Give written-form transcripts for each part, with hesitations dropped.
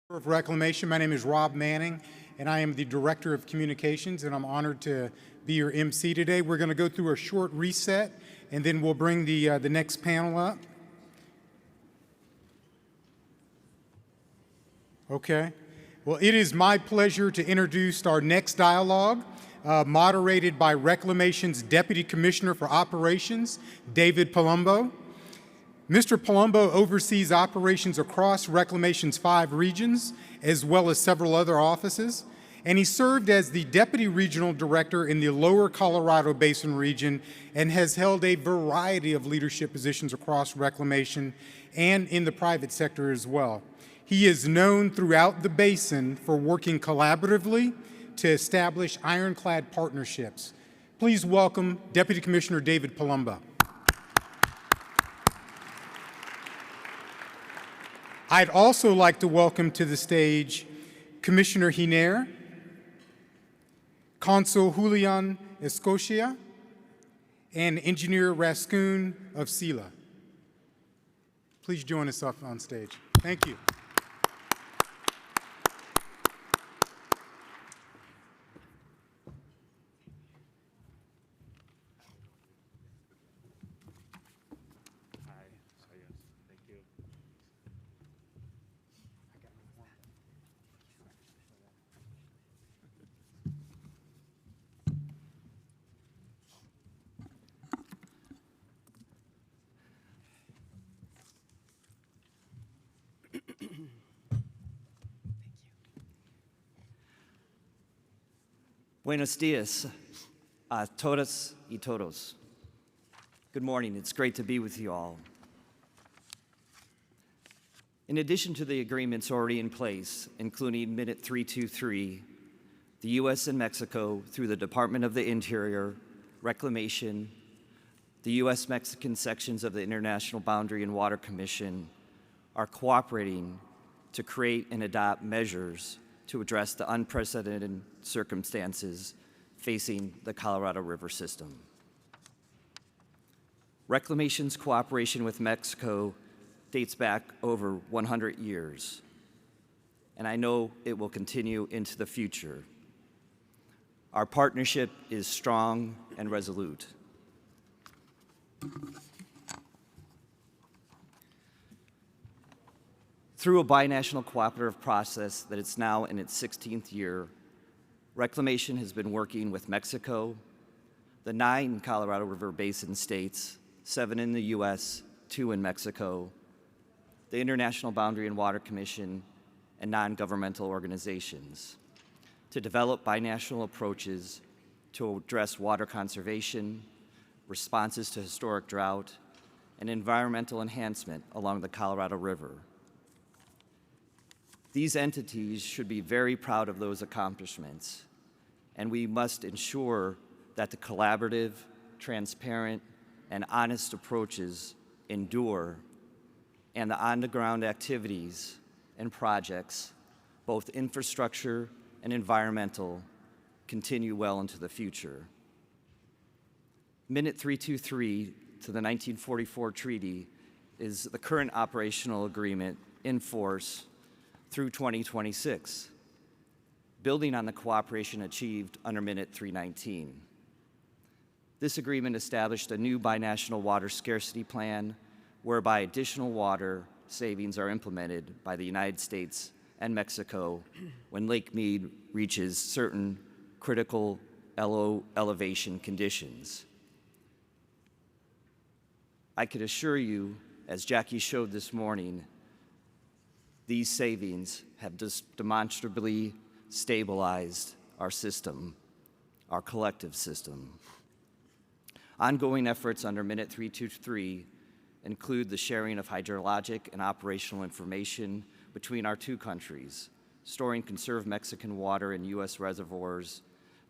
Of Reclamation. My name is Rob Manning, and I am the Director of Communications, and I'm honored to be your MC today. We're going to go through a short reset, and then we'll bring the next panel up. Okay. Well, it is my pleasure to introduce our next dialogue, moderated by Reclamation's Deputy Commissioner for Operations, David Palumbo. Mr. Palumbo oversees operations across Reclamation's 5 regions, as well as several other offices, and he served as the Deputy Regional Director in the Lower Colorado Basin region and has held a variety of leadership positions across Reclamation and in the private sector as well. He is known throughout the basin for working collaboratively to establish ironclad partnerships. Please welcome Deputy Commissioner David Palumbo. I'd also like to welcome to the stage Commissioner Hiner, Consul Julian Escutia, and Engineer Rascon of CRWUA. Please join us up on stage. Thank you. Buenos dias a todas y todos. Good morning, it's great to be with you all. In addition to the agreements already in place, including Minute 323, the U.S. and Mexico, through the Department of the Interior, Reclamation, the U.S.-Mexican sections of the International Boundary and Water Commission, are cooperating to create and adopt measures to address the unprecedented circumstances facing the Colorado River system. Reclamation's cooperation with Mexico dates back over 100 years, and I know it will continue into the future. Our partnership is strong and resolute. Through a binational cooperative process that is now in its 16th year, Reclamation has been working with Mexico, the 9 Colorado River Basin states, 7 in the U.S., 2 in Mexico, the International Boundary and Water Commission, and non-governmental organizations to develop binational approaches to address water conservation, responses to historic drought, and environmental enhancement along the Colorado River. These entities should be very proud of those accomplishments, and we must ensure that the collaborative, transparent, and honest approaches endure, and the on-the-ground activities and projects, both infrastructure and environmental, continue well into the future. Minute 323 to the 1944 treaty is the current operational agreement in force through 2026, building on the cooperation achieved under Minute 319. This agreement established a new binational water scarcity plan whereby additional water savings are implemented by the United States and Mexico when Lake Mead reaches certain critical elevation conditions. I could assure you, as Jackie showed this morning, these savings have demonstrably stabilized our system, our collective system. Ongoing efforts under Minute 323 include the sharing of hydrologic and operational information between our 2 countries, storing conserved Mexican water in U.S. reservoirs,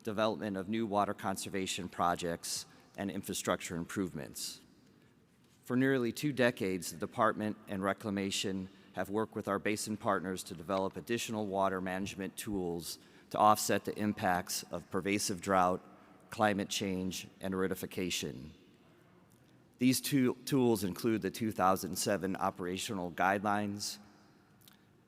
development of new water conservation projects, and infrastructure improvements. For nearly 2 decades, the Department and Reclamation have worked with our basin partners to develop additional water management tools to offset the impacts of pervasive drought, climate change, and aridification. These tools include the 2007 operational guidelines,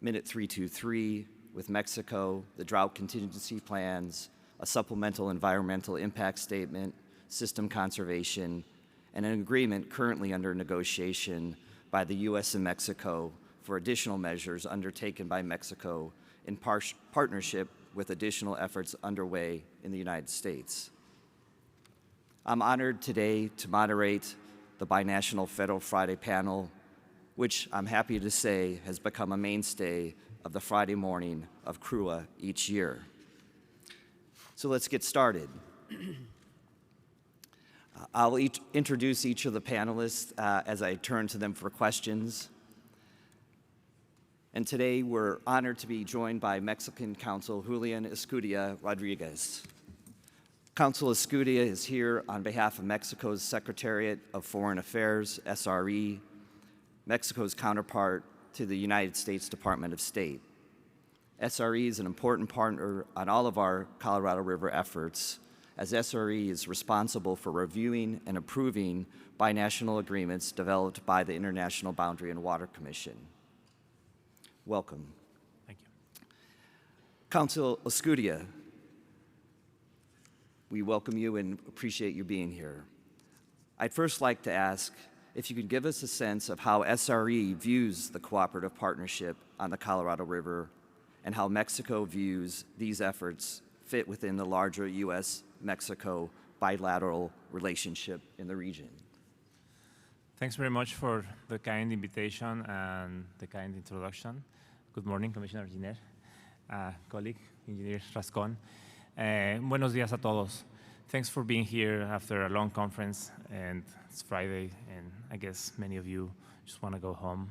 Minute 323 with Mexico, the drought contingency plans, a supplemental environmental impact statement, system conservation, and an agreement currently under negotiation by the U.S. and Mexico for additional measures undertaken by Mexico in partnership with additional efforts underway in the United States. I'm honored today to moderate the Binational Federal Friday panel, which I'm happy to say has become a mainstay of the Friday morning of CRWUA each year. So let's get started. I'll introduce each of the panelists as I turn to them for questions. And today we're honored to be joined by Mexican Consul Julian Escutia Rodriguez. Consul Escutia is here on behalf of Mexico's Secretariat of Foreign Affairs, SRE, Mexico's counterpart to the United States Department of State. SRE is an important partner on all of our Colorado River efforts, as SRE is responsible for reviewing and approving binational agreements developed by the International Boundary and Water Commission. Welcome. Thank you. Consul Escutia, we welcome you and appreciate you being here. I'd first like to ask if you could give us a sense of how SRE views the cooperative partnership on the Colorado River and how Mexico views these efforts fit within the larger U.S.-Mexico bilateral relationship in the region. Thanks very much for the kind invitation and the kind introduction. Good morning, Commissioner Giner, colleague, Engineer Rascon. Buenos días a todos. Thanks for being here after a long conference, and it's Friday, and I guess many of you just want to go home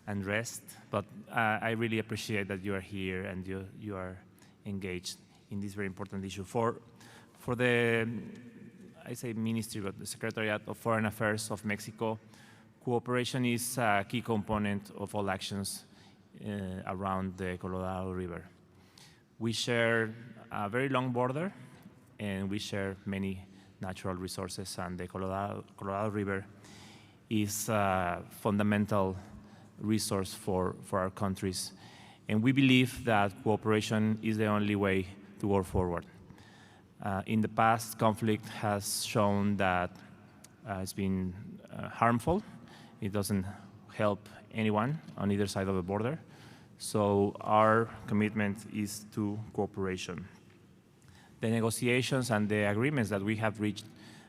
and rest. But I really appreciate that you are here and you are engaged in this very important issue. For the, I say ministry, but the Secretariat of Foreign Affairs of Mexico, cooperation is a key component of all actions around the Colorado River. We share a very long border, and we share many natural resources, and the Colorado River is a fundamental resource for our countries. And we believe that cooperation is the only way to go forward. In the past, conflict has shown that it's been harmful. It doesn't help anyone on either side of the border. So our commitment is to cooperation. The negotiations and the agreements that we have reached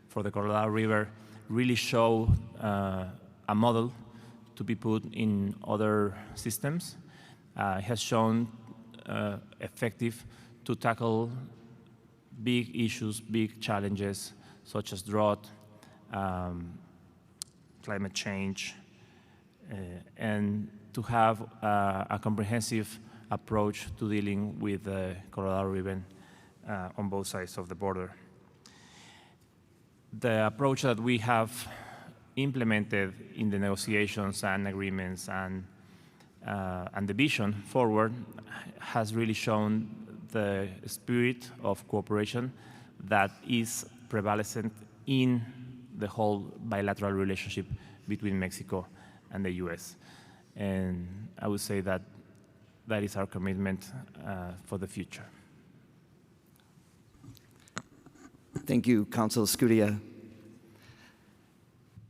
for the Colorado River really show a model to be put in other systems. It has shown effective to tackle big issues, big challenges, such as drought, climate change, and to have a comprehensive approach to dealing with the Colorado River on both sides of the border. The approach that we have implemented in the negotiations and agreements and the vision forward has really shown the spirit of cooperation that is prevalent in the whole bilateral relationship between Mexico and the U.S. And I would say that that is our commitment for the future. Thank you, Consul Escutia.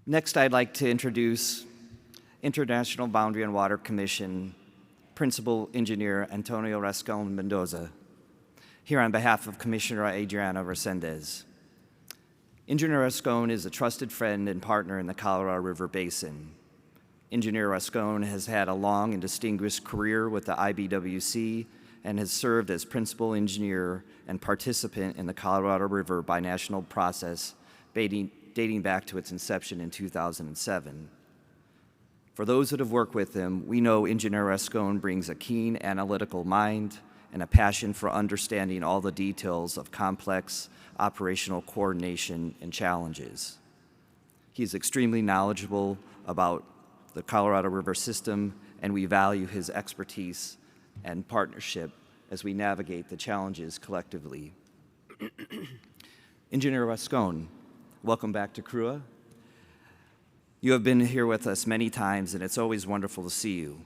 Next, I'd like to introduce International Boundary and Water Commission Principal Engineer Antonio Rascon Mendoza, here on behalf of Commissioner Adriana Resendez. Engineer Rascon is a trusted friend and partner in the Colorado River Basin. Engineer Rascon has had a long and distinguished career with the IBWC and has served as principal engineer and participant in the Colorado River binational process dating back to its inception in 2007. For those that have worked with him, we know Engineer Rascon brings a keen analytical mind and a passion for understanding all the details of complex operational coordination and challenges. He is extremely knowledgeable about the Colorado River system, and we value his expertise and partnership as we navigate the challenges collectively. Engineer Rascon, welcome back to CRWUA. You have been here with us many times, and it's always wonderful to see you.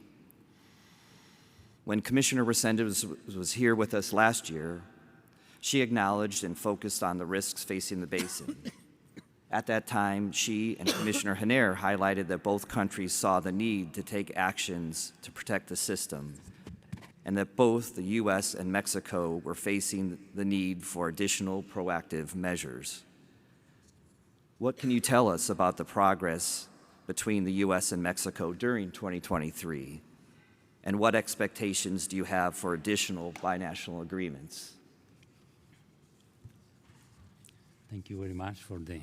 When Commissioner Resendez was here with us last year, she acknowledged and focused on the risks facing the basin. At that time, she and Commissioner Hiner highlighted that both countries saw the need to take actions to protect the system, and that both the U.S. and Mexico were facing the need for additional proactive measures. What can you tell us about the progress between the U.S. and Mexico during 2023? And what expectations do you have for additional binational agreements? Thank you very much for the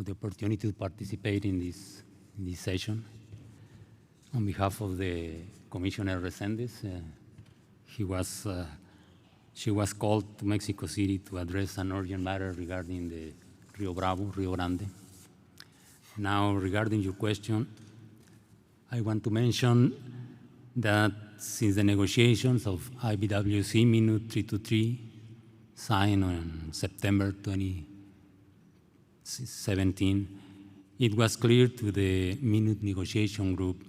opportunity to participate in this session. On behalf of the Commissioner Resendez, she was called to Mexico City to address an urgent matter regarding the Rio Grande. Now, regarding your question, I want to mention that since the negotiations of IBWC Minute 323 signed on September 2017, it was clear to the Minute negotiation group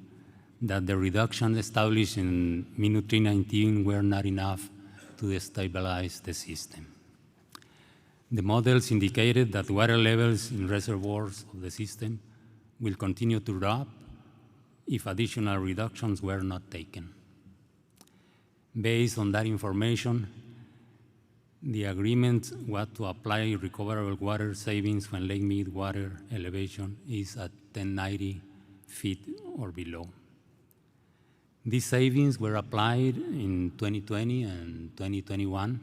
that the reductions established in Minute 319 were not enough to destabilize the system. The models indicated that water levels in reservoirs of the system will continue to drop if additional reductions were not taken. Based on that information, the agreement was to apply recoverable water savings when Lake Mead water elevation is at 1090 feet or below. These savings were applied in 2020 and 2021,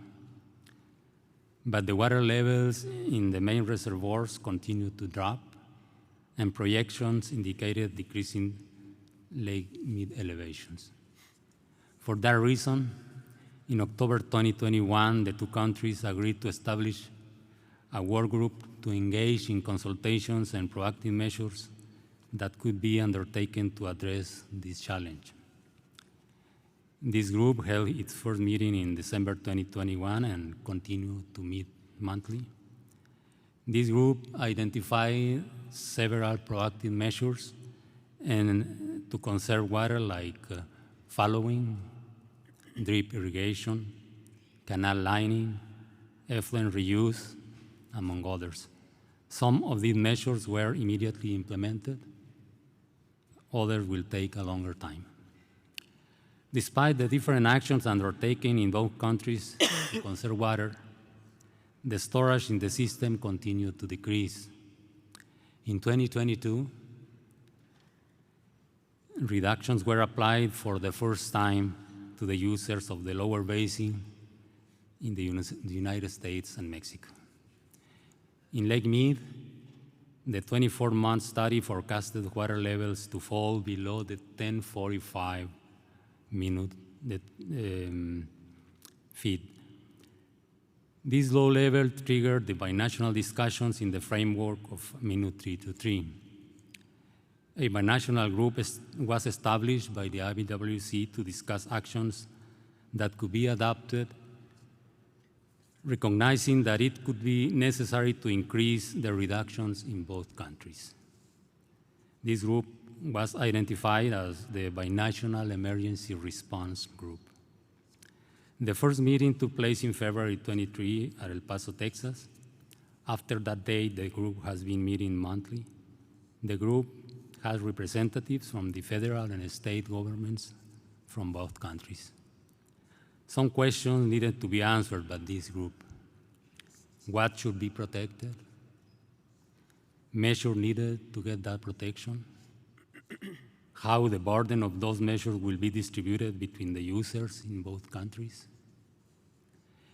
but the water levels in the main reservoirs continued to drop, and projections indicated decreasing Lake Mead elevations. For that reason, in October 2021, the two countries agreed to establish a work group to engage in consultations and proactive measures that could be undertaken to address this challenge. This group held its first meeting in December 2021 and continued to meet monthly. This group identified several proactive measures and to conserve water, like fallowing, drip irrigation, canal lining, effluent reuse, among others. Some of these measures were immediately implemented. Others will take a longer time. Despite the different actions undertaken in both countries to conserve water, the storage in the system continued to decrease. In 2022, reductions were applied for the first time to the users of the lower basin in the United States and Mexico. In Lake Mead, the 24-month study forecasted water levels to fall below the 1045 feet. This low level triggered the binational discussions in the framework of Minute 323. A binational group was established by the IBWC to discuss actions that could be adopted, recognizing that it could be necessary to increase the reductions in both countries. This group was identified as the Binational Emergency Response Group. The first meeting took place in February 23 at El Paso, Texas. After that date, the group has been meeting monthly. The group has representatives from the federal and state governments from both countries. Some questions needed to be answered by this group. What should be protected? Measures needed to get that protection? How the burden of those measures will be distributed between the users in both countries?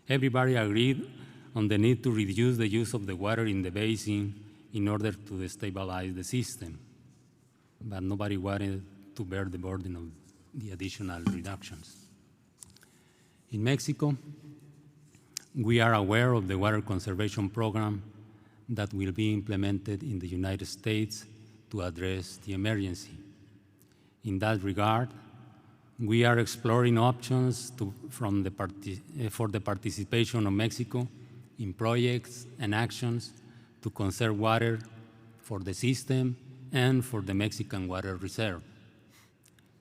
Everybody agreed on the need to reduce the use of the water in the basin in order to destabilize the system, but nobody wanted to bear the burden of the additional reductions. In Mexico, we are aware of the water conservation program that will be implemented in the United States to address the emergency. In that regard, we are exploring options for the participation of Mexico in projects and actions to conserve water for the system and for the Mexican Water Reserve.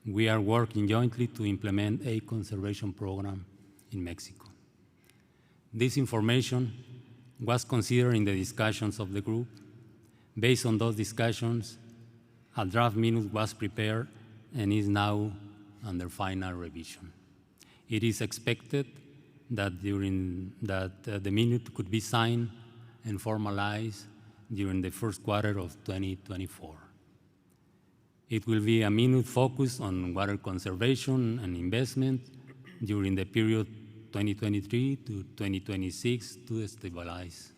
We are working jointly to implement a conservation program in Mexico. This information was considered in the discussions of the group. Based on those discussions, a draft minute was prepared and is now under final revision. It is expected that the minute could be signed and formalized during the first quarter of 2024. It will be a minute focused on water conservation and investment during the period 2023 to 2026 to stabilize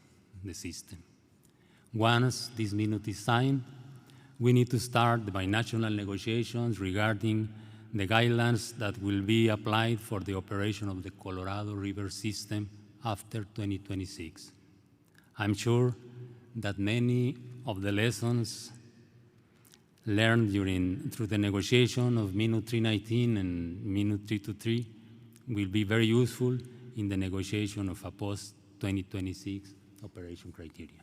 the system. Once this minute is signed, we need to start the binational negotiations regarding the guidelines that will be applied for the operation of the Colorado River system after 2026. I'm sure that many of the lessons learned through the negotiation of Minute 319 and Minute 323 will be very useful in the negotiation of a post-2026 operation criteria.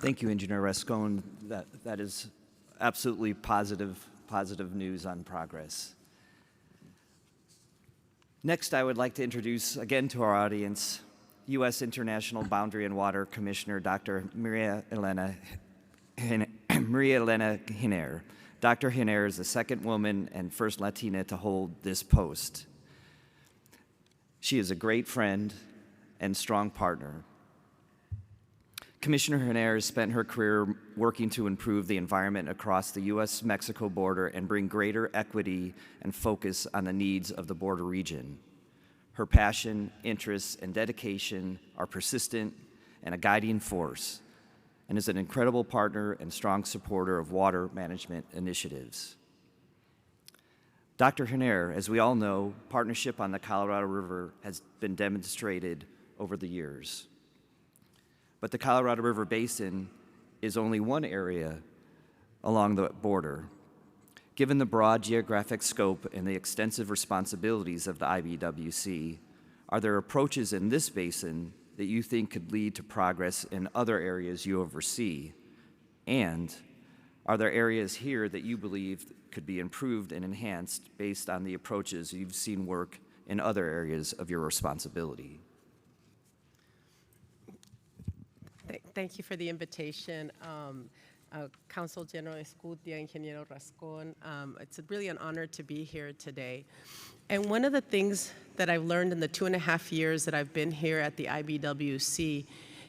Thank you, Engineer Rascon. That is absolutely positive news on progress. Next, I would like to introduce again to our audience U.S. International Boundary and Water Commissioner Dr. Maria-Elena Giner. Dr. Giner is the second woman and first Latina to hold this post. She is a great friend and strong partner. Commissioner Giner has spent her career working to improve the environment across the U.S.-Mexico border and bring greater equity and focus on the needs of the border region. Her passion, interests, and dedication are persistent and a guiding force, and is an incredible partner and strong supporter of water management initiatives. Dr. Giner, as we all know, partnership on the Colorado River has been demonstrated over the years. But the Colorado River Basin is only one area along the border. Given the broad geographic scope and the extensive responsibilities of the IBWC, are there approaches in this basin that you think could lead to progress in other areas you oversee? And are there areas here that you believe could be improved and enhanced based on the approaches you've seen work in other areas of your responsibility? Thank you for the invitation. Consul General Escutia, Ingeniero Rascon. It's really an honor to be here today. And one of the things that I've learned in the 2.5 years that I've been here at the IBWC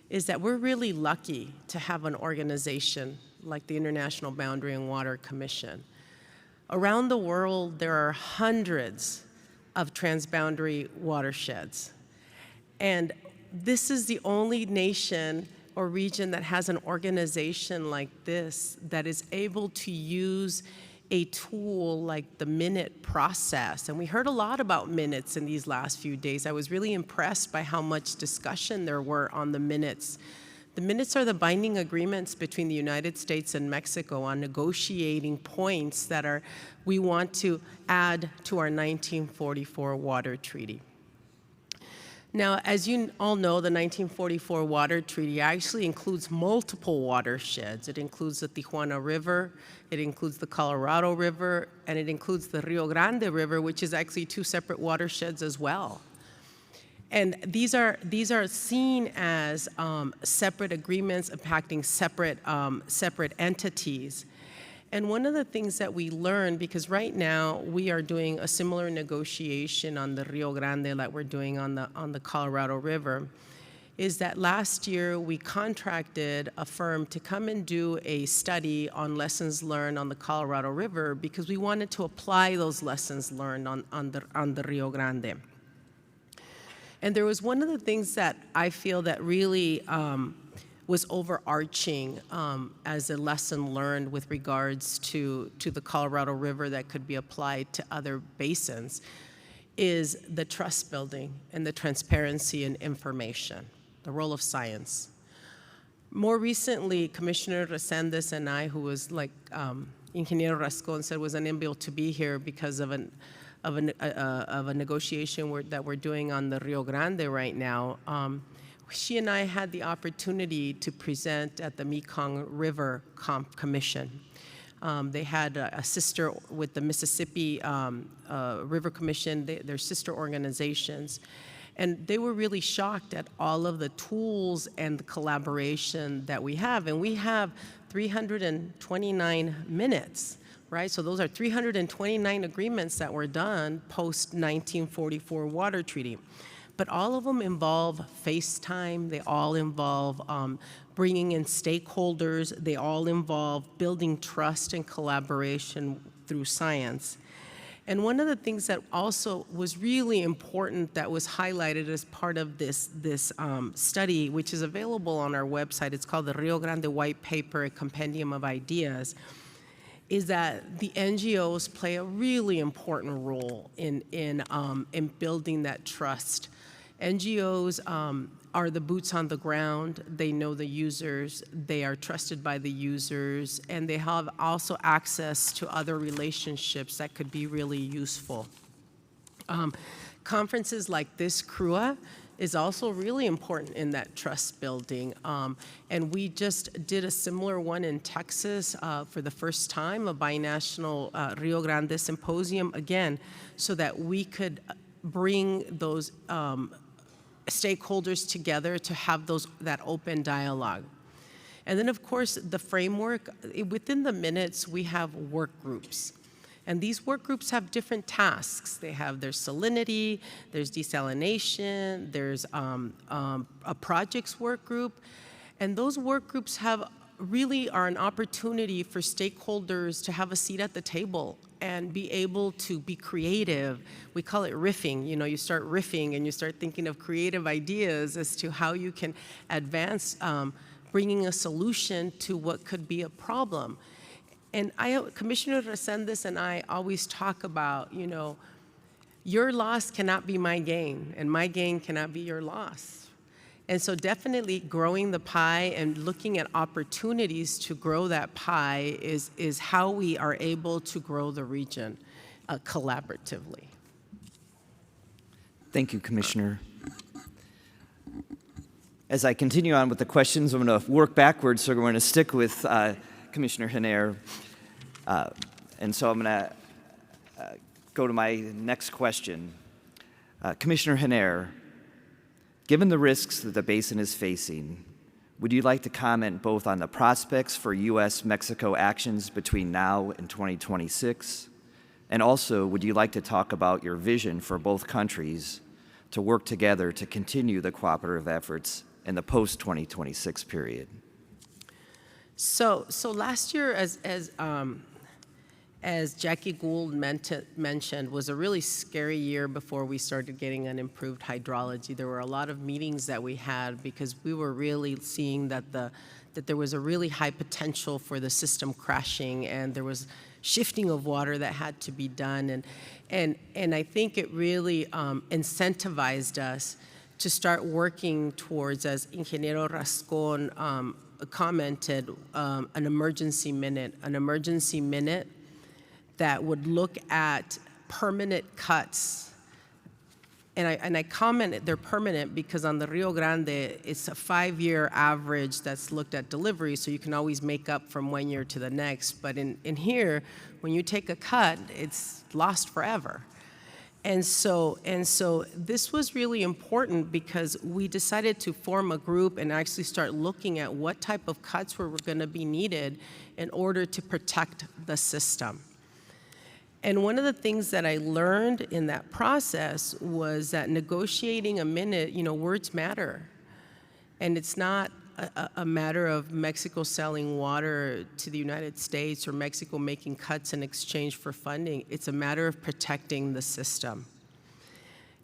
is that we're really lucky to have an organization like the International Boundary and Water Commission. Around the world, there are hundreds of transboundary watersheds. And this is the only nation or region that has an organization like this that is able to use a tool like the minute process. And we heard a lot about minutes in these last few days. I was really impressed by how much discussion there were on the minutes. The minutes are the binding agreements between the United States and Mexico on negotiating points that we want to add to our 1944 Water Treaty. Now, as you all know, the 1944 Water Treaty actually includes multiple watersheds. It includes the Tijuana River, it includes the Colorado River, and it includes the Rio Grande River, which is actually 2 separate watersheds as well. And these are seen as separate agreements impacting separate entities. And one of the things that we learned, because right now we are doing a similar negotiation on the Rio Grande like we're doing on the Colorado River, is that last year we contracted a firm to come and do a study on lessons learned on the Colorado River because we wanted to apply those lessons learned on the Rio Grande. And there was one of the things that I feel that really was overarching as a lesson learned with regards to the Colorado River that could be applied to other basins is the trust building and the transparency and information, the role of science. More recently, Commissioner Resendiz and I, who was like Ingeniero Rascon said, was unable to be here because of a negotiation that we're doing on the Rio Grande right now. she and I had the opportunity to present at the Mekong River Commission. They had a sister with the Mississippi River Commission, their sister organizations. And they were really shocked at all of the tools and the collaboration that we have. And we have 329 minutes, right? So those are 329 agreements that were done post-1944 water treaty. But all of them involve FaceTime, they all involve bringing in stakeholders, they all involve building trust and collaboration through science. And one of the things that also was really important that was highlighted as part of this study, which is available on our website, it's called the Rio Grande White Paper, a Compendium of Ideas, is that the NGOs play a really important role in building that trust. NGOs are the boots on the ground. They know the users. They are trusted by the users. And they have also access to other relationships that could be really useful. Conferences like this, CRWUA, is also really important in that trust building. And we just did a similar one in Texas for the first time, a binational Rio Grande symposium, again, so that we could bring those stakeholders together to have that open dialogue. And then, of course, the framework, within the minutes, we have work groups. And these work groups have different tasks. They have their salinity, there's desalination, there's a projects work group. And those work groups really are an opportunity for stakeholders to have a seat at the table and be able to be creative. We call it riffing. You know, you start riffing and you start thinking of creative ideas as to how you can advance bringing a solution to what could be a problem. And Commissioner Resendiz and I always talk about, you know, your loss cannot be my gain, and my gain cannot be your loss. And so definitely growing the pie and looking at opportunities to grow that pie is how we are able to grow the region collaboratively. Thank you, Commissioner. As I continue on with the questions, I'm going to work backwards, so we're going to stick with Commissioner Henare. And so I'm going to go to my next question. Commissioner Henare, given the risks that the basin is facing, would you like to comment both on the prospects for U.S.-Mexico actions between now and 2026? And also, would you like to talk about your vision for both countries to work together to continue the cooperative efforts in the post-2026 period? So last year, as Jackie Gould mentioned, was a really scary year before we started getting an improved hydrology. There were a lot of meetings that we had because we were really seeing that there was a really high potential for the system crashing, and there was shifting of water that had to be done. And I think it really incentivized us to start working towards, as Ingeniero Rascon commented, an emergency minute that would look at permanent cuts. And I commented they're permanent because on the Rio Grande, it's a 5-year average that's looked at delivery, so you can always make up from one year to the next. But in here, when you take a cut, it's lost forever. And so this was really important because we decided to form a group and actually start looking at what type of cuts were going to be needed in order to protect the system. And one of the things that I learned in that process was that negotiating a minute, you know, words matter. And it's not a matter of Mexico selling water to the United States or Mexico making cuts in exchange for funding. It's a matter of protecting the system.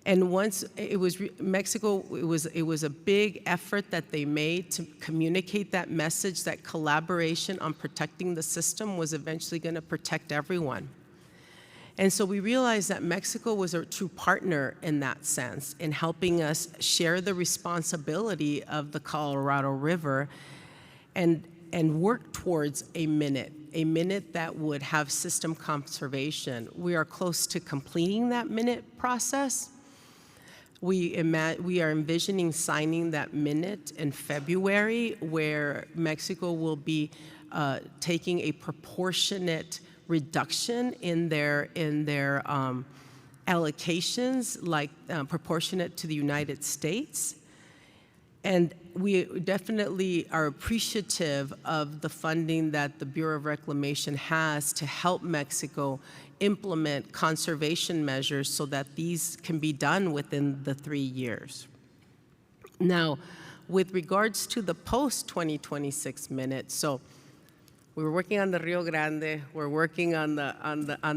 And once it was Mexico, it was a big effort that they made to communicate that message that collaboration on protecting the system was eventually going to protect everyone. And so we realized that Mexico was a true partner in that sense, in helping us share the responsibility of the Colorado River and work towards a minute that would have system conservation. We are close to completing that minute process. We are envisioning signing that minute in February, where Mexico will be taking a proportionate reduction in their allocations, like proportionate to the United States. And we definitely are appreciative of the funding that the Bureau of Reclamation has to help Mexico implement conservation measures so that these can be done within the 3 years. Now, with regards to the post-2026 minute, so we were working on the Rio Grande, we're working on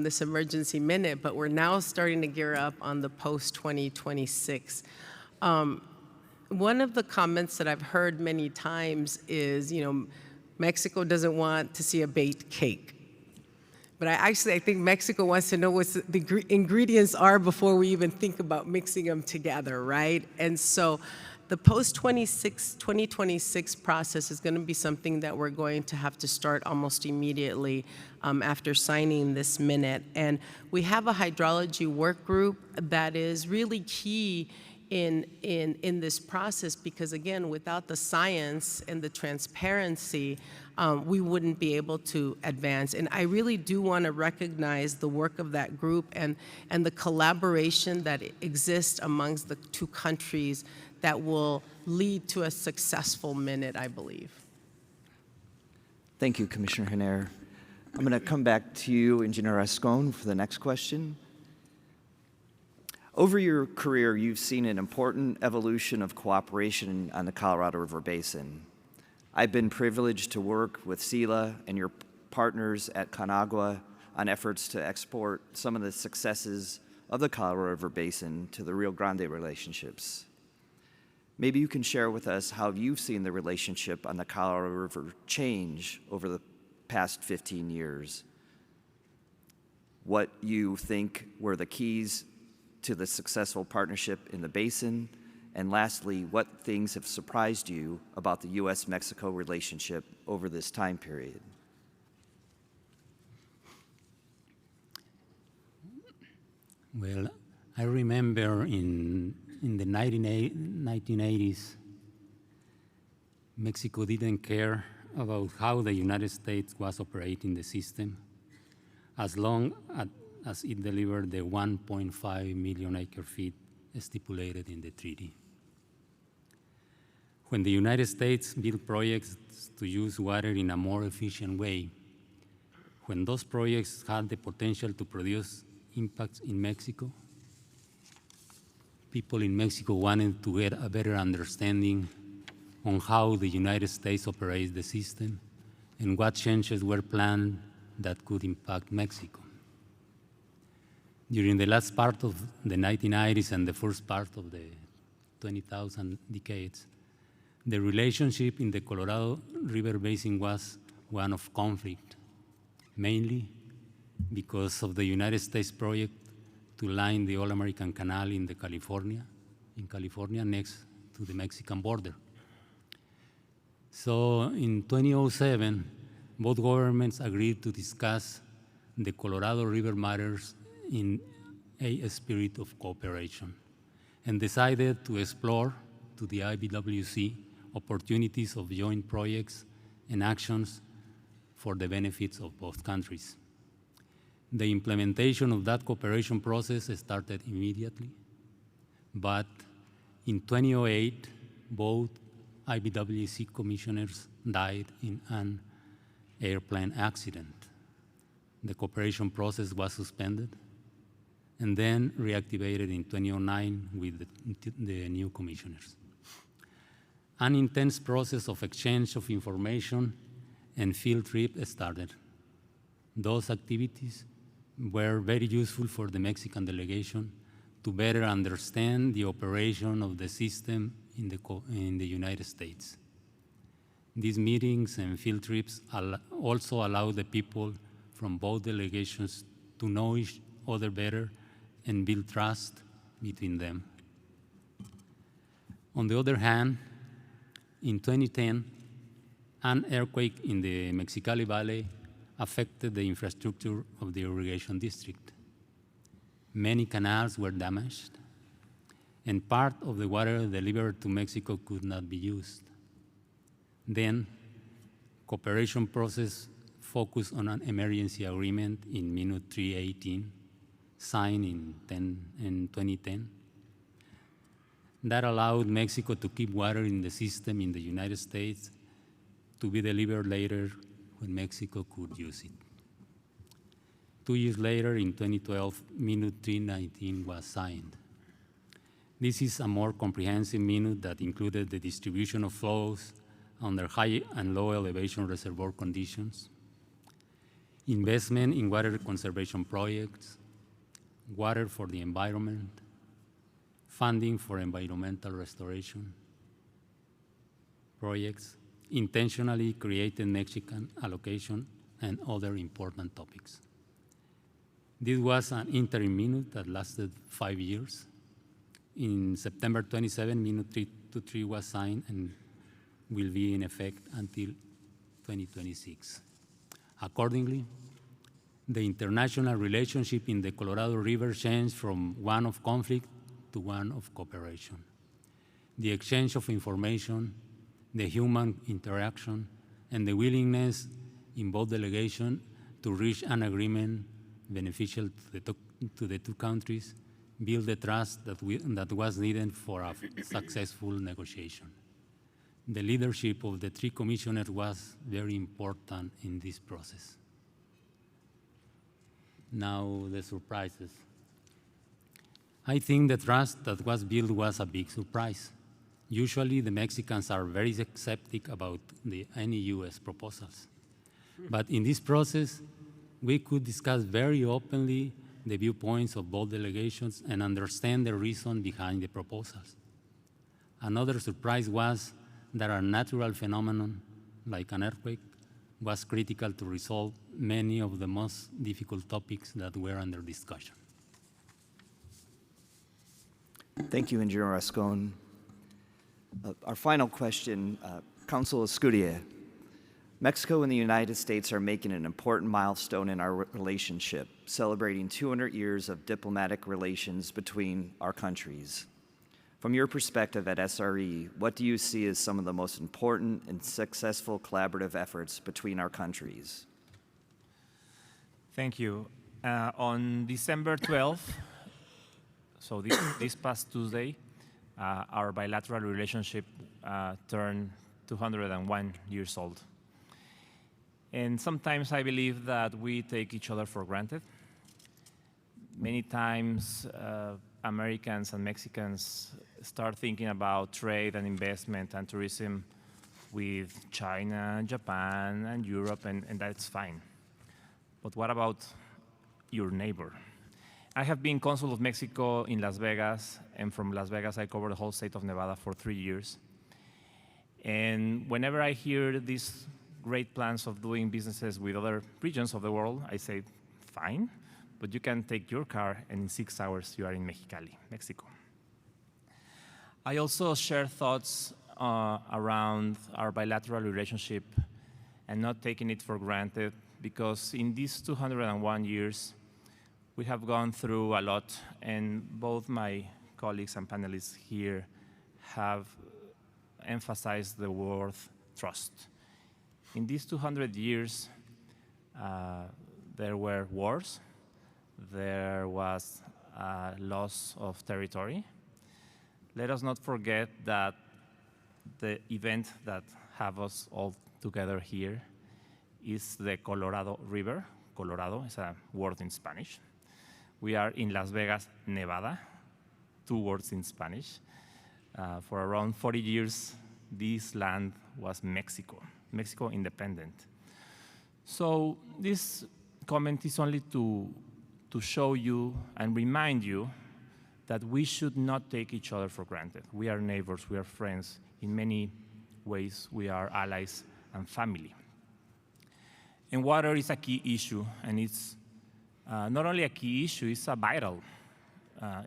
this emergency minute, but we're now starting to gear up on the post-2026. One of the comments that I've heard many times is, Mexico doesn't want to see a baked cake. But I think Mexico wants to know what the ingredients are before we even think about mixing them together, right? And so the post-2026 process is going to be something that we're going to have to start almost immediately after signing this minute. And we have a hydrology work group that is really key in this process because, again, without the science and the transparency, we wouldn't be able to advance. And I really do want to recognize the work of that group and the collaboration that exists amongst the two countries that will lead to a successful minute, I believe. Thank you, Commissioner Hiner. I'm going to come back to you, Engineer Rascon, for the next question. Over your career, you've seen an important evolution of cooperation on the Colorado River Basin. I've been privileged to work with CRWUA and your partners at CONAGUA on efforts to export some of the successes of the Colorado River Basin to the Rio Grande relationships. Maybe you can share with us how you've seen the relationship on the Colorado River change over the past 15 years. What you think were the keys to the successful partnership in the basin, and lastly, what things have surprised you about the U.S.-Mexico relationship over this time period? Well, I remember in the 1980s, Mexico didn't care about how the United States was operating the system as long as it delivered the 1.5 million acre-feet stipulated in the treaty. When the United States built projects to use water in a more efficient way, when those projects had the potential to produce impacts in Mexico, people in Mexico wanted to get a better understanding on how the United States operates the system and what changes were planned that could impact Mexico. During the last part of the 1990s and the first part of the 20,000 decades, the relationship in the Colorado River Basin was one of conflict, mainly because of the United States project to line the All-American Canal in California next to the Mexican border. So in 2007, both governments agreed to discuss the Colorado River matters in a spirit of cooperation and decided to explore to the IBWC opportunities of joint projects and actions for the benefits of both countries. The implementation of that cooperation process started immediately, but in 2008, both IBWC commissioners died in an airplane accident. The cooperation process was suspended and then reactivated in 2009 with the new commissioners. An intense process of exchange of information and field trips started. Those activities were very useful for the Mexican delegation to better understand the operation of the system in the United States. These meetings and field trips also allow the people from both delegations to know each other better and build trust between them. On the other hand, in 2010, an earthquake in the Mexicali Valley affected the infrastructure of the irrigation district. Many canals were damaged, and part of the water delivered to Mexico could not be used. Then, cooperation process focused on an emergency agreement in minute 318, signed in 2010. That allowed Mexico to keep water in the system in the United States to be delivered later when Mexico could use it. 2 years later, in 2012, minute 319 was signed. This is a more comprehensive minute that included the distribution of flows under high and low elevation reservoir conditions, investment in water conservation projects, water for the environment, funding for environmental restoration projects, intentionally created Mexican allocation, and other important topics. This was an interim minute that lasted 5 years. In September 27, minute 323 was signed and will be in effect until 2026. Accordingly, the international relationship in the Colorado River changed from one of conflict to one of cooperation. The exchange of information, the human interaction, and the willingness in both delegations to reach an agreement beneficial to the two countries build the trust that was needed for a successful negotiation. The leadership of the three commissioners was very important in this process. Now, the surprises. I think the trust that was built was a big surprise. Usually, the Mexicans are very skeptic about any U.S. proposals. But in this process, we could discuss very openly the viewpoints of both delegations and understand the reason behind the proposals. Another surprise was that a natural phenomenon, like an earthquake, was critical to resolve many of the most difficult topics that were under discussion. Thank you, Engineer Rascon. Our final question, Consul Escutia. Mexico and the United States are making an important milestone in our relationship, celebrating 200 years of diplomatic relations between our countries. From your perspective at SRE, what do you see as some of the most important and successful collaborative efforts between our countries? Thank you. On December 12th, so this past Tuesday, our bilateral relationship turned 201 years old. And sometimes I believe that we take each other for granted. Many times, Americans and Mexicans start thinking about trade and investment and tourism with China, Japan, and Europe, and that's fine. But what about your neighbor? I have been Consul of Mexico in Las Vegas, and from Las Vegas, I covered the whole state of Nevada for 3 years. And whenever I hear these great plans of doing businesses with other regions of the world, I say, fine, but you can take your car and in 6 hours you are in Mexicali, Mexico. I also share thoughts around our bilateral relationship and not taking it for granted, because in these 201 years, we have gone through a lot, and both my colleagues and panelists here have emphasized the word trust. In these 200 years, there were wars, there was loss of territory. Let us not forget that the event that have us all together here is the Colorado River. Colorado is a word in Spanish. We are in Las Vegas, Nevada, 2 words in Spanish. For around 40 years, this land was Mexico independent. So this comment is only to show you and remind you that we should not take each other for granted. We are neighbors, we are friends. In many ways, we are allies and family. And water is a key issue, and it's not only a key issue, it's a vital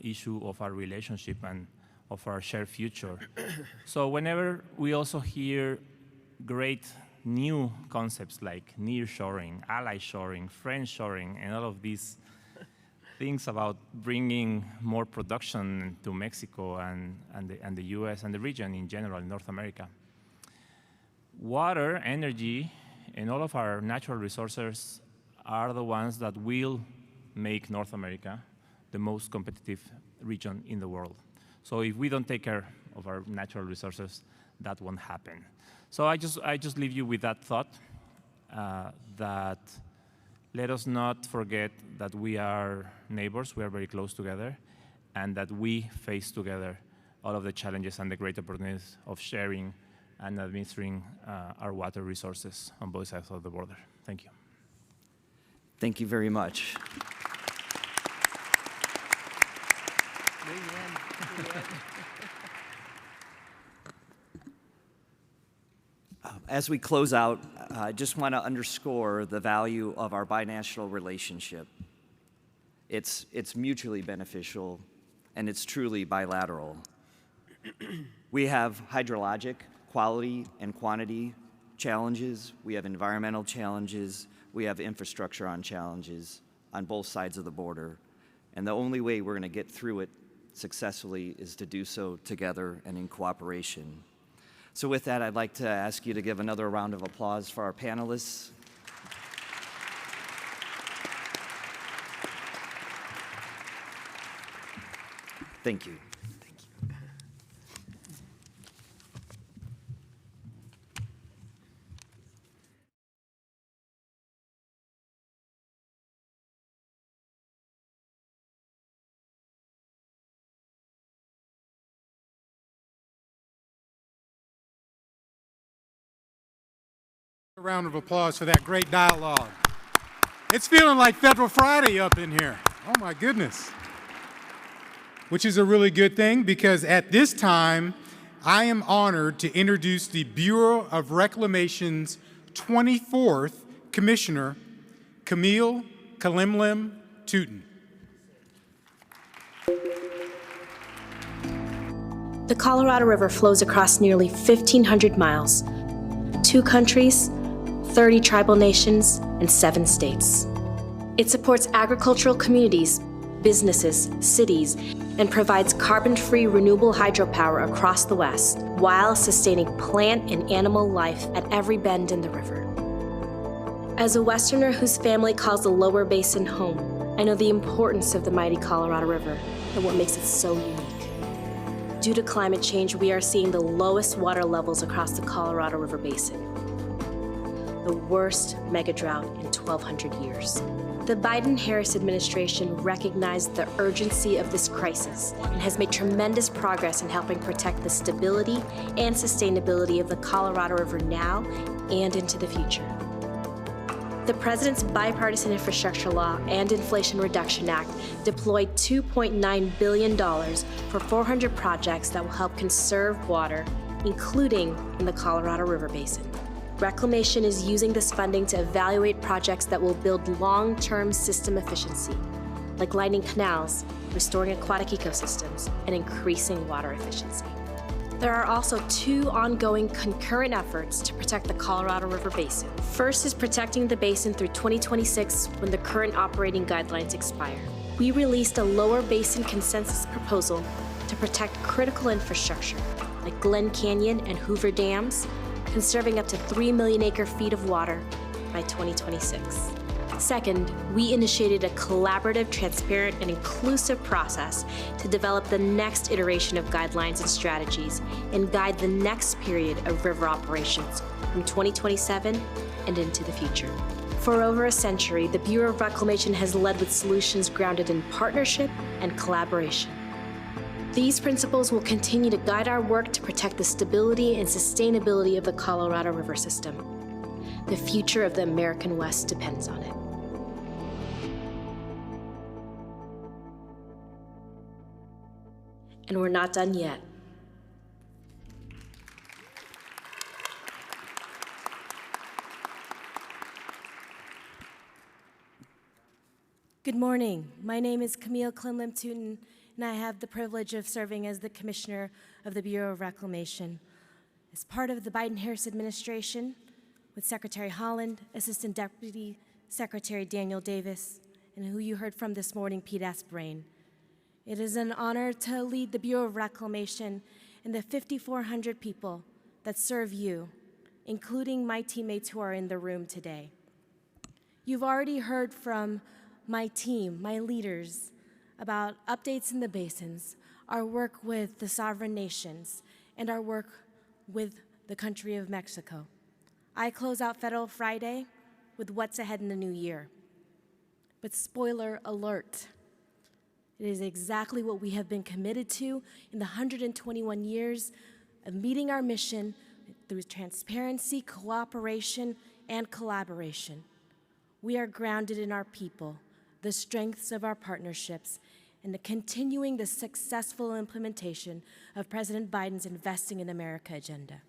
issue of our relationship and of our shared future. So whenever we also hear great new concepts like nearshoring, ally shoring, friend shoring, and all of these thinks about bringing more production to Mexico and the US and the region in general, in North America. Water, energy, and all of our natural resources are the ones that will make North America the most competitive region in the world. So if we don't take care of our natural resources, that won't happen. So I just leave you with that thought, that let us not forget that we are neighbors, we are very close together, and that we face together all of the challenges and the great opportunities of sharing and administering our water resources on both sides of the border. Thank you. Thank you very much. As we close out, I just want to underscore the value of our binational relationship. It's mutually beneficial, and it's truly bilateral. We have hydrologic, quality and quantity challenges. We have environmental challenges. We have infrastructure challenges on both sides of the border. And the only way we're going to get through it successfully is to do so together and in cooperation. So with that, I'd like to ask you to give another round of applause for our panelists. Thank you. A round of applause for that great dialogue. It's feeling like Federal Friday up in here. Oh my goodness. Which is a really good thing, because at this time, I am honored to introduce the Bureau of Reclamation's 24th Commissioner, Camille Calimlim Touton. The Colorado River flows across nearly 1,500 miles, 2 countries, 30 tribal nations, and 7 states. It supports agricultural communities, businesses, cities, and provides carbon-free renewable hydropower across the West, while sustaining plant and animal life at every bend in the river. As a Westerner whose family calls the lower basin home, I know the importance of the mighty Colorado River and what makes it so unique. Due to climate change, we are seeing the lowest water levels across the Colorado River basin, the worst mega drought in 1,200 years. The Biden-Harris administration recognized the urgency of this crisis and has made tremendous progress in helping protect the stability and sustainability of the Colorado River now and into the future. The President's Bipartisan Infrastructure Law and Inflation Reduction Act deployed $2.9 billion for 400 projects that will help conserve water, including in the Colorado River Basin. Reclamation is using this funding to evaluate projects that will build long-term system efficiency, like lining canals, restoring aquatic ecosystems, and increasing water efficiency. There are also 2 ongoing concurrent efforts to protect the Colorado River Basin. First is protecting the basin through 2026, when the current operating guidelines expire. We released a lower basin consensus proposal to protect critical infrastructure, like Glen Canyon and Hoover Dams, conserving up to 3 million acre-feet of water by 2026. Second, we initiated a collaborative, transparent, and inclusive process to develop the next iteration of guidelines and strategies and guide the next period of river operations from 2027 and into the future. For over a century, the Bureau of Reclamation has led with solutions grounded in partnership and collaboration. These principles will continue to guide our work to protect the stability and sustainability of the Colorado River system. The future of the American West depends on it. And we're not done yet. Good morning. My name is Camille Calimlim Touton, and I have the privilege of serving as the Commissioner of the Bureau of Reclamation. As part of the Biden-Harris administration, with Secretary Holland, Assistant Deputy Secretary Daniel Davis, and who you heard from this morning, Pete Brain. It is an honor to lead the Bureau of Reclamation and the 5,400 people that serve you, including my teammates who are in the room today. You've already heard from my team, my leaders, about updates in the basins, our work with the sovereign nations, and our work with the country of Mexico. I close out Federal Friday with what's ahead in the new year. But spoiler alert, it is exactly what we have been committed to in the 121 years of meeting our mission through transparency, cooperation, and collaboration. We are grounded in our people, the strengths of our partnerships, and continuing the successful implementation of President Biden's Investing in America agenda.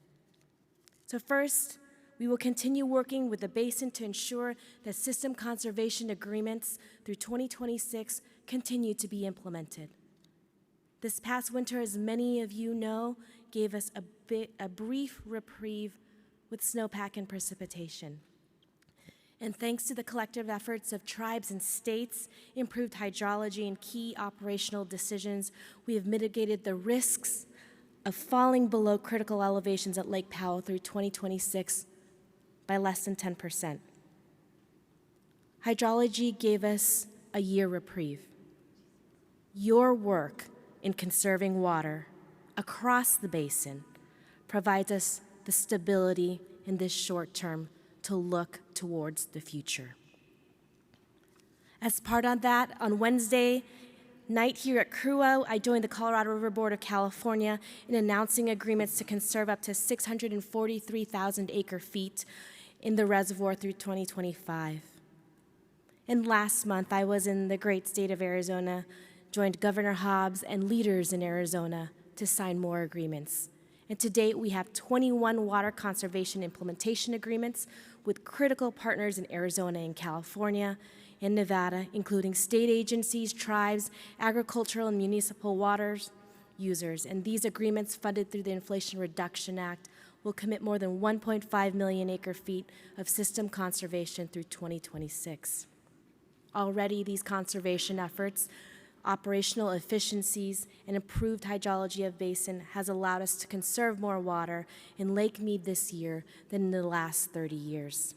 So first, we will continue working with the basin to ensure that system conservation agreements through 2026 continue to be implemented. This past winter, as many of you know, gave us a brief reprieve with snowpack and precipitation. And thanks to the collective efforts of tribes and states, improved hydrology, and key operational decisions, we have mitigated the risks of falling below critical elevations at Lake Powell through 2026 by less than 10%. Hydrology gave us a year reprieve. Your work in conserving water across the basin provides us the stability in this short term to look towards the future. As part of that, on Wednesday night here at CRWUA, I joined the Colorado River Board of California in announcing agreements to conserve up to 643,000 acre-feet in the reservoir through 2025. And last month, I was in the great state of Arizona, joined Governor Hobbs and leaders in Arizona to sign more agreements. And to date, we have 21 water conservation implementation agreements with critical partners in Arizona and California and Nevada, including state agencies, tribes, agricultural and municipal water users. And these agreements, funded through the Inflation Reduction Act, will commit more than 1.5 million acre-feet of system conservation through 2026. Already, these conservation efforts, operational efficiencies, and improved hydrology of basin has allowed us to conserve more water in Lake Mead this year than in the last 30 years.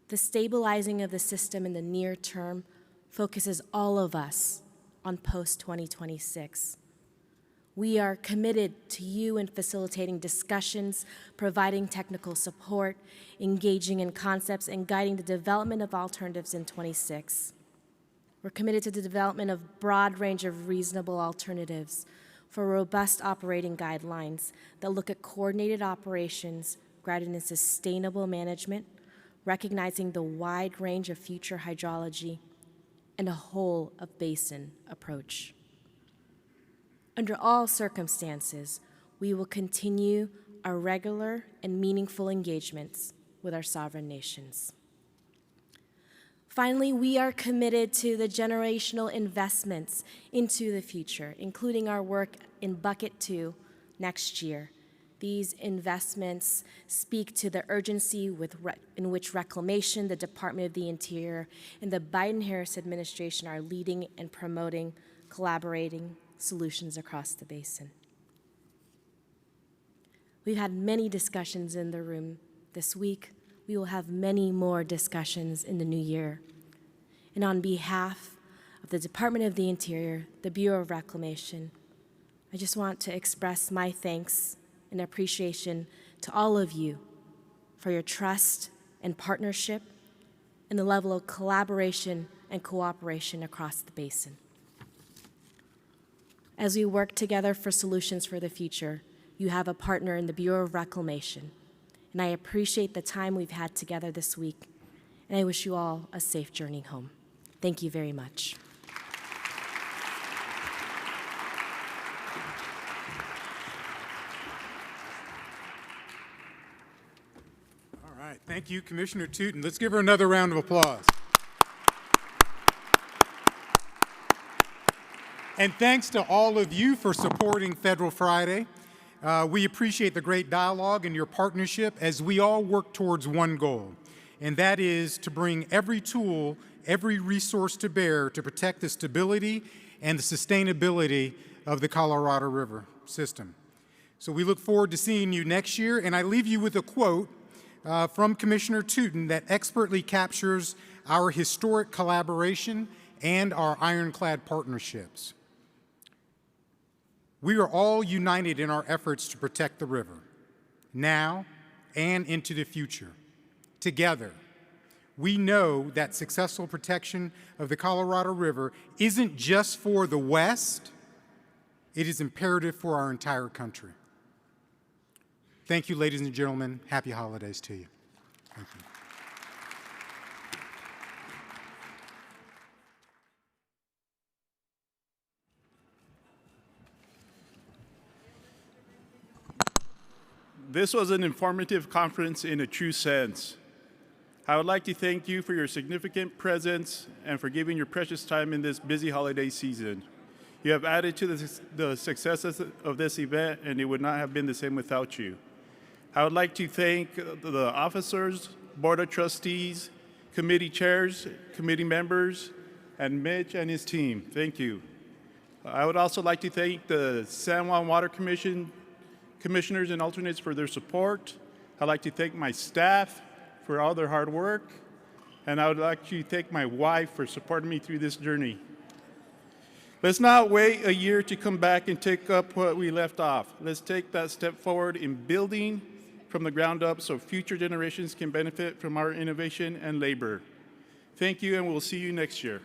The stabilizing of the system in the near term focuses all of us on post-2026. We are committed to you in facilitating discussions, providing technical support, engaging in concepts, and guiding the development of alternatives in 26. We're committed to the development of a broad range of reasonable alternatives for robust operating guidelines that look at coordinated operations grounded in sustainable management, recognizing the wide range of future hydrology, and a whole of basin approach. Under all circumstances, we will continue our regular and meaningful engagements with our sovereign nations. Finally, we are committed to the generational investments into the future, including our work in Bucket 2 next year. These investments speak to the urgency in which Reclamation, the Department of the Interior, and the Biden-Harris administration are leading and promoting collaborating solutions across the basin. We've had many discussions in the room this week. We will have many more discussions in the new year. And on behalf of the Department of the Interior, the Bureau of Reclamation, I just want to express my thanks and appreciation to all of you for your trust and partnership and the level of collaboration and cooperation across the basin. As we work together for solutions for the future, you have a partner in the Bureau of Reclamation, and I appreciate the time we've had together this week, and I wish you all a safe journey home. Thank you very much. All right, thank you, Commissioner Touton. Let's give her another round of applause. And thanks to all of you for supporting Federal Friday. We appreciate the great dialogue and your partnership as we all work towards one goal, and that is to bring every tool every resource to bear to protect the stability and the sustainability of the Colorado River system. So we look forward to seeing you next year, and I leave you with a quote from Commissioner Touton that expertly captures our historic collaboration and our ironclad partnerships. We are all united in our efforts to protect the river, now and into the future. Together, we know that successful protection of the Colorado River isn't just for the West, it is imperative for our entire country. Thank you, ladies and gentlemen. Happy holidays to you. Thank you. This was an informative conference in a true sense. I would like to thank you for your significant presence and for giving your precious time in this busy holiday season. You have added to the successes of this event, and it would not have been the same without you. I would like to thank the officers, Board of Trustees, committee chairs, committee members, and Mitch and his team. Thank you. I would also like to thank the San Juan Water Commission commissioners and alternates for their support. I'd like to thank my staff for all their hard work, and I would like to thank my wife for supporting me through this journey. Let's not wait a year to come back and take up what we left off. Let's take that step forward in building from the ground up so future generations can benefit from our innovation and labor. Thank you, and we'll see you next year.